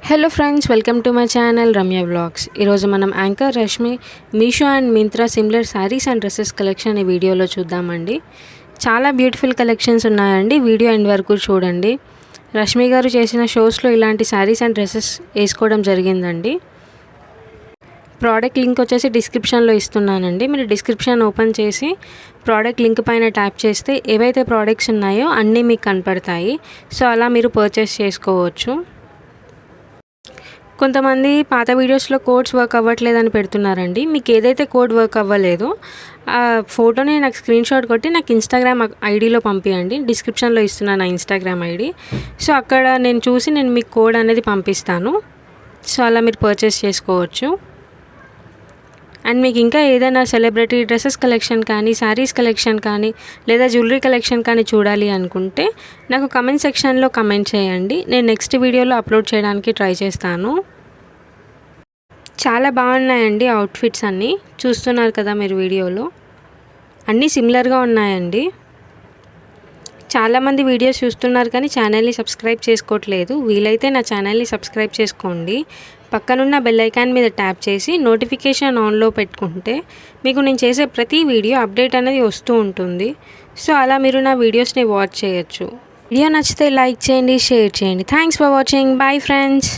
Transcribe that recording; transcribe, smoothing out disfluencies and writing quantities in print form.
Hello friends, welcome to my channel Ramya vlogs. ఈరోజు మనం anchor Rashmi Meesho and Myntra similar saris and dresses collection ఈ వీడియోలో చూద్దామండి. చాలా బ్యూటిఫుల్ కలెక్షన్స్ ఉన్నాయండి. వీడియో ఎండ్ వరకు చూడండి. రష్మి గారు చేసిన షోస్లో ఇలాంటి శారీస్ అండ్ డ్రెస్సెస్ వేసుకోవడం జరిగిందండి. ప్రోడక్ట్ లింక్ వచ్చేసి డిస్క్రిప్షన్లో ఇస్తున్నానండి. మీరు డిస్క్రిప్షన్ ఓపెన్ చేసి ప్రోడక్ట్ లింక్ పైన ట్యాప్ చేస్తే ఏవైతే ప్రోడక్ట్స్ ఉన్నాయో అన్నీ మీకు కనపడతాయి. సో అలా మీరు పర్చేస్ చేసుకోవచ్చు. కొంతమంది పాత వీడియోస్లో కోడ్స్ వర్క్ అవ్వట్లేదని పెడుతున్నారండి. మీకు ఏదైతే కోడ్ వర్క్ అవ్వలేదో ఆ ఫోటోని నాకు స్క్రీన్ షాట్ కొట్టి నాకు ఇన్స్టాగ్రామ్ ఐడిలో పంపించండి. డిస్క్రిప్షన్లో ఇస్తున్నాను నా ఇన్స్టాగ్రామ్ ఐడి. సో అక్కడ నేను చూసి మీకు కోడ్ అనేది పంపిస్తాను. సో అలా మీరు పర్చేస్ చేసుకోవచ్చు. అండ్ మీకు ఇంకా ఏదైనా సెలబ్రిటీ డ్రెస్సెస్ కలెక్షన్ కానీ, శారీస్ కలెక్షన్ కానీ, లేదా జ్యువెలరీ కలెక్షన్ కానీ చూడాలి అనుకుంటే నాకు కమెంట్ సెక్షన్లో కమెంట్ చేయండి. నేను నెక్స్ట్ వీడియోలో అప్లోడ్ చేయడానికి ట్రై చేస్తాను. చాలా బాగున్నాయండి అవుట్ఫిట్స్ అన్నీ. చూస్తున్నారు కదా మీరు వీడియోలో, అన్నీ సిమిలర్గా ఉన్నాయండి. చాలామంది వీడియోస్ చూస్తున్నారు కానీ ఛానల్ని సబ్స్క్రైబ్ చేసుకోవట్లేదు. వీలైతే నా ఛానల్ని సబ్స్క్రైబ్ చేసుకోండి. పక్కనున్న బెల్ ఐకాన్ మీద ట్యాప్ చేసి నోటిఫికేషన్ ఆన్లో పెట్టుకుంటే మీకు నేను చేసే ప్రతి వీడియో అప్డేట్ అనేది వస్తూ ఉంటుంది. సో అలా మీరు నా వీడియోస్ని వాచ్ చేయొచ్చు. వీడియో నచ్చితే లైక్ చేయండి, షేర్ చేయండి. Thanks for watching. Bye friends.